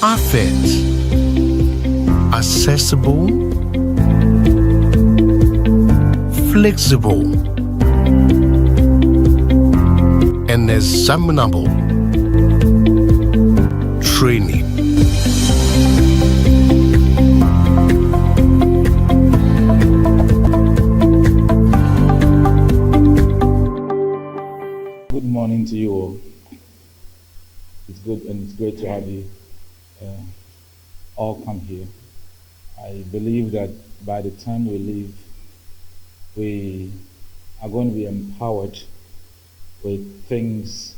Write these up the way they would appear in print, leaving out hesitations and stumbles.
Afet. Accessible, flexible, and examinable training. Good morning to you all. It's good and it's great to have you all come here. I believe that by the time we leave, we are going to be empowered with things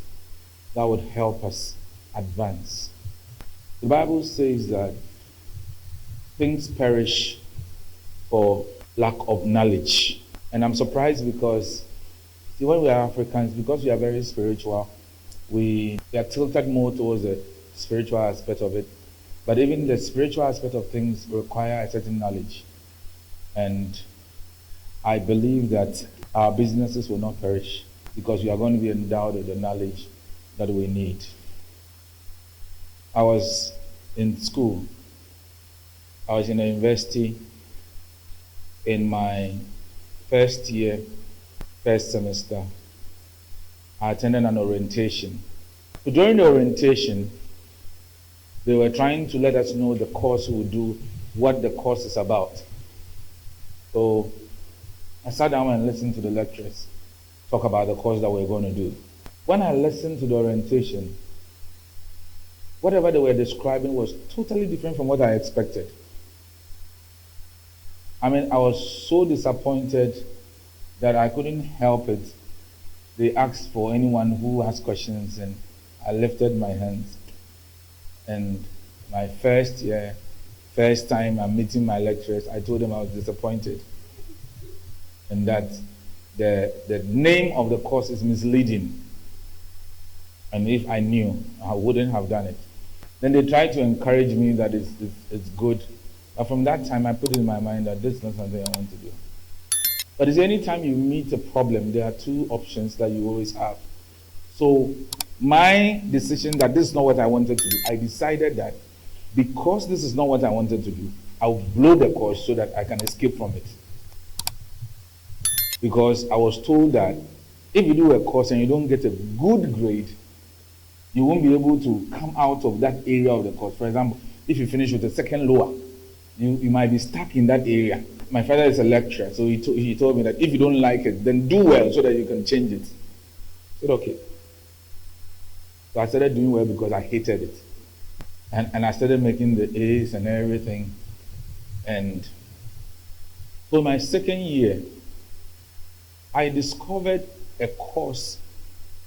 that would help us advance. The Bible says that things perish for lack of knowledge. And I'm surprised because when we are Africans, because we are very spiritual, we are tilted more towards the spiritual aspect of it. But even the spiritual aspect of things require a certain knowledge. And I believe that our businesses will not perish because we are going to be endowed with the knowledge that we need. I was in school. I was in a university in my first year, first semester. I attended an orientation. So during the orientation, they were trying to let us know the course we would do, what the course is about. So I sat down and listened to the lecturers talk about the course that we're going to do. When I listened to the orientation, whatever they were describing was totally different from what I expected. I was so disappointed that I couldn't help it. They asked for anyone who has questions, and I lifted my hands. And my first time I'm meeting my lecturers, I told them I was disappointed. And that the name of the course is misleading. And if I knew, I wouldn't have done it. Then they tried to encourage me that it's good. But from that time, I put it in my mind that this is not something I want to do. But it's anytime you meet a problem, there are two options that you always have. So my decision that this is not what I wanted to do, I decided that because this is not what I wanted to do, I'll blow the course so that I can escape from it. Because I was told that if you do a course and you don't get a good grade, you won't be able to come out of that area of the course. For example, if you finish with a second lower, you might be stuck in that area. My father is a lecturer, so he told me that if you don't like it, then do well so that you can change it. I said, okay. So I started doing well because I hated it. And I started making the A's and everything. And so my second year, I discovered a course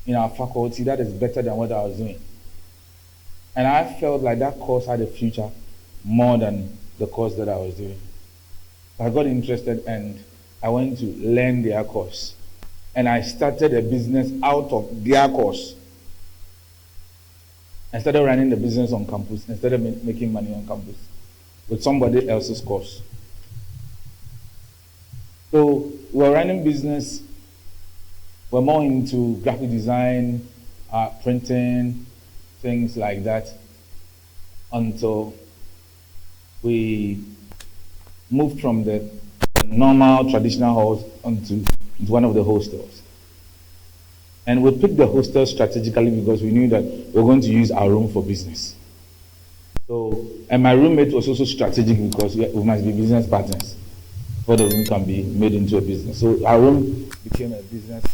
in our faculty that is better than what I was doing. And I felt like that course had a future more than the course that I was doing. I got interested and I went to learn their course. And I started a business out of their course. I started running the business on campus instead of making money on campus with somebody else's course. So we're running business. We're more into graphic design, printing, things like that, until we moved from the normal traditional halls into one of the hostels. And we picked the hostel strategically because we knew that we were going to use our room for business. So, and my roommate was also strategic because we must be business partners before the room can be made into a business. So our room became a business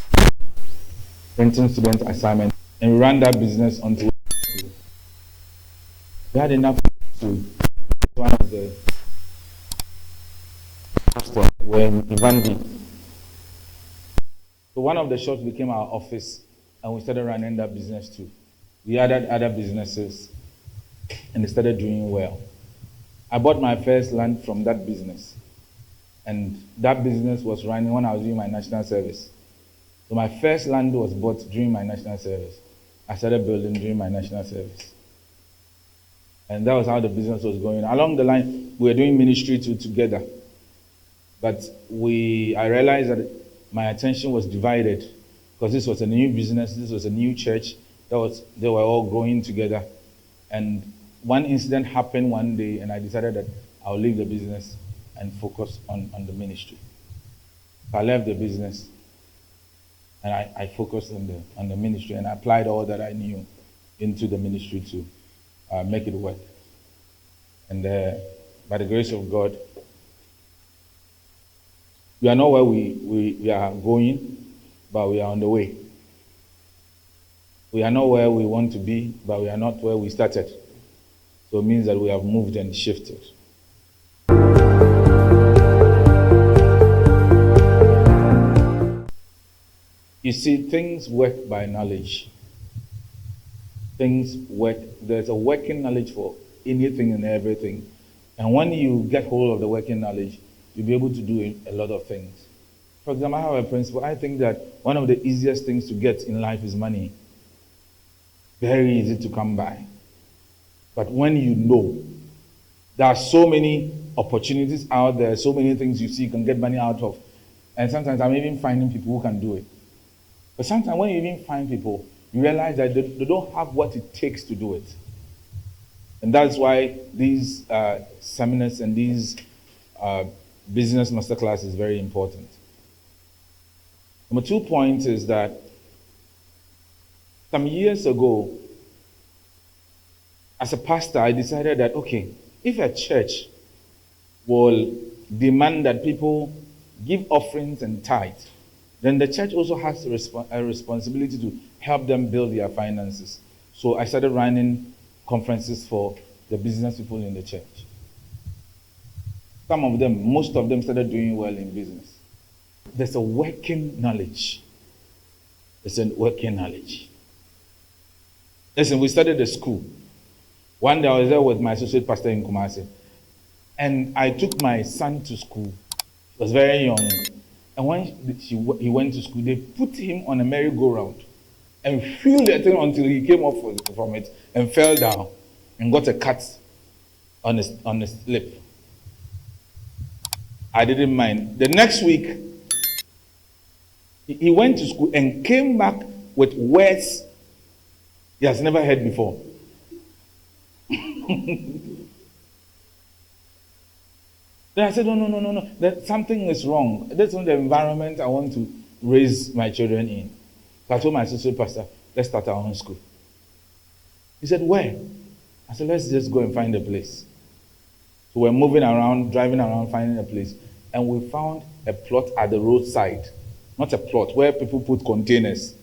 printing student assignment, and we ran that business until we had enough to one of the when Ivan. So one of the shops became our office, and we started running that business too. We added other businesses, and they started doing well. I bought my first land from that business, and that business was running when I was doing my national service. So my first land was bought during my national service. I started building during my national service. And that was how the business was going. Along the line, we were doing ministry together. But I realized that my attention was divided because this was a new business, this was a new church, they were all growing together. And one incident happened one day, and I decided that I'll leave the business and focus on the ministry. So I left the business, and I focused on the ministry, and I applied all that I knew into the ministry to make it work. And by the grace of God, we are not where we are going, but we are on the way. We are not where we want to be, but we are not where we started. So it means that we have moved and shifted. You see, things work by knowledge. Things work, there's a working knowledge for anything and everything. And when you get hold of the working knowledge, you'll be able to do a lot of things. For example, I have a principle. I think that one of the easiest things to get in life is money. Very easy to come by. But when you know, there are so many opportunities out there, so many things you see you can get money out of. And sometimes I'm even finding people who can do it. But sometimes when you even find people, you realize that they don't have what it takes to do it. And that's why these seminars and these business masterclass is very important. Number 2 point is that some years ago, as a pastor, I decided that, okay, if a church will demand that people give offerings and tithes, then the church also has a responsibility to help them build their finances. So I started running conferences for the business people in the church. Some of them, most of them started doing well in business. There's a working knowledge. There's a working knowledge. Listen, we started a school. One day I was there with my associate pastor in Kumasi, and I took my son to school. He was very young. And when he went to school, they put him on a merry-go-round and flew the thing until he came off from it and fell down and got a cut on his lip. I didn't mind. The next week, he went to school and came back with words he has never heard before. Then I said, no. That something is wrong. That's not the environment I want to raise my children in. So I told my associate pastor, let's start our own school. He said, where? I said, let's just go and find a place. So we're moving around, driving around, finding a place. And we found a plot at the roadside. Not a plot, where people put containers.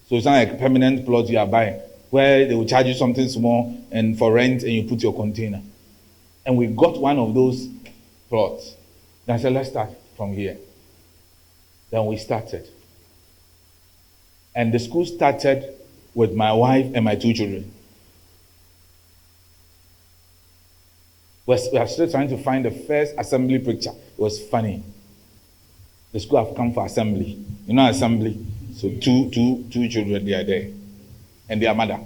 So it's not like a permanent plot you are buying, where they will charge you something small and for rent and you put your container. And we got one of those plots. Then I said, let's start from here. Then we started. And the school started with my wife and my 2 children. We are still trying to find the first assembly picture. It was funny. The school have come for assembly. You know assembly? So two children, they are there. And their mother.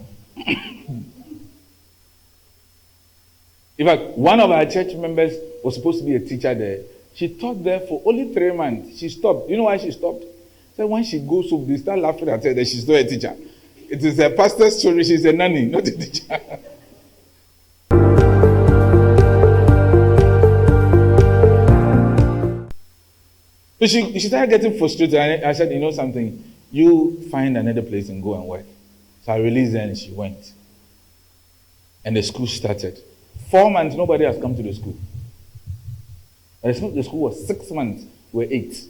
In fact, one of our church members was supposed to be a teacher there. She taught there for only 3 months. She stopped. You know why she stopped? So when she goes home, they start laughing at her that she's not a teacher. It is a pastor's story. She's a nanny, not a teacher. So she started getting frustrated. I said, you know something? You find another place and go and work. So I released her and she went. And the school started. 4 months, nobody has come to the school. The school was 6 months, we were 8.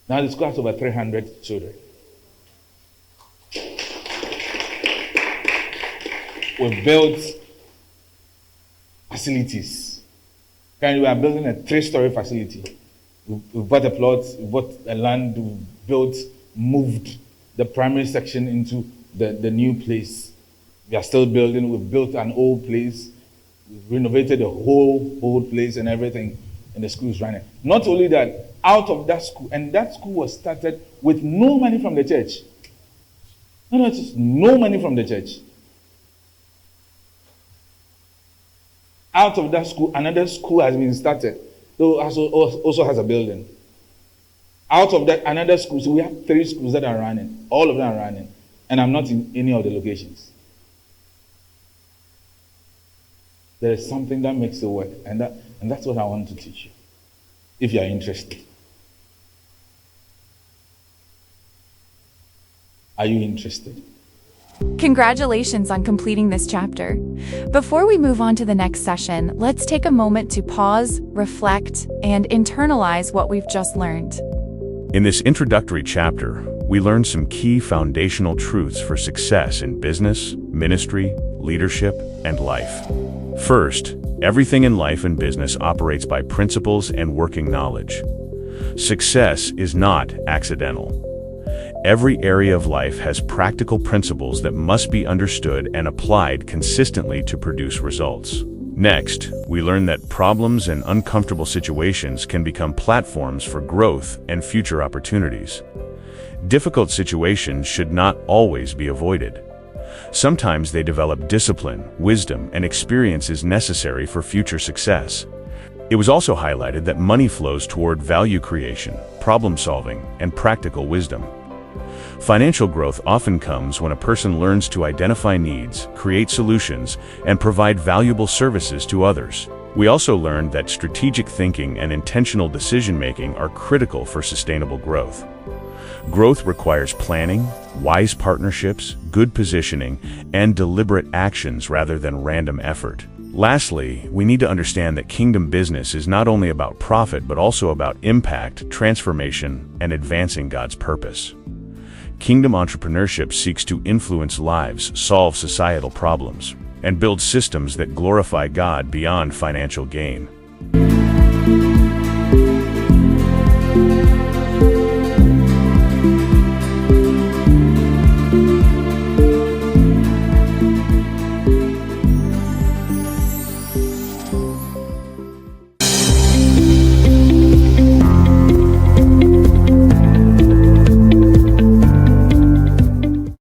Now the school has over 300 children. We built facilities. Currently, we are building a 3-story facility. We bought a plot, we bought a land, we built, moved the primary section into the new place. We are still building. We built an old place. We renovated the whole place and everything. And the school is running. Not only that, out of that school, and that school was started with no money from the church. No, just no money from the church. Out of that school, another school has been started. Though also has a building. Out of that, another school. So we have 3 schools that are running. All of them are running. And I'm not in any of the locations. There is something that makes it work, and that's what I want to teach you, if you are interested. Are you interested? Congratulations on completing this chapter. Before we move on to the next session, let's take a moment to pause, reflect, and internalize what we've just learned. In this introductory chapter, we learned some key foundational truths for success in business, ministry, leadership, and life. First, everything in life and business operates by principles and working knowledge. Success is not accidental. Every area of life has practical principles that must be understood and applied consistently to produce results. Next, we learn that problems and uncomfortable situations can become platforms for growth and future opportunities. Difficult situations should not always be avoided. Sometimes they develop discipline, wisdom, and experiences necessary for future success. It was also highlighted that money flows toward value creation, problem solving, and practical wisdom. Financial growth often comes when a person learns to identify needs, create solutions, and provide valuable services to others. We also learned that strategic thinking and intentional decision-making are critical for sustainable growth. Growth requires planning, wise partnerships, good positioning, and deliberate actions rather than random effort. Lastly, we need to understand that kingdom business is not only about profit but also about impact, transformation, and advancing God's purpose. Kingdom entrepreneurship seeks to influence lives, solve societal problems, and build systems that glorify God beyond financial gain.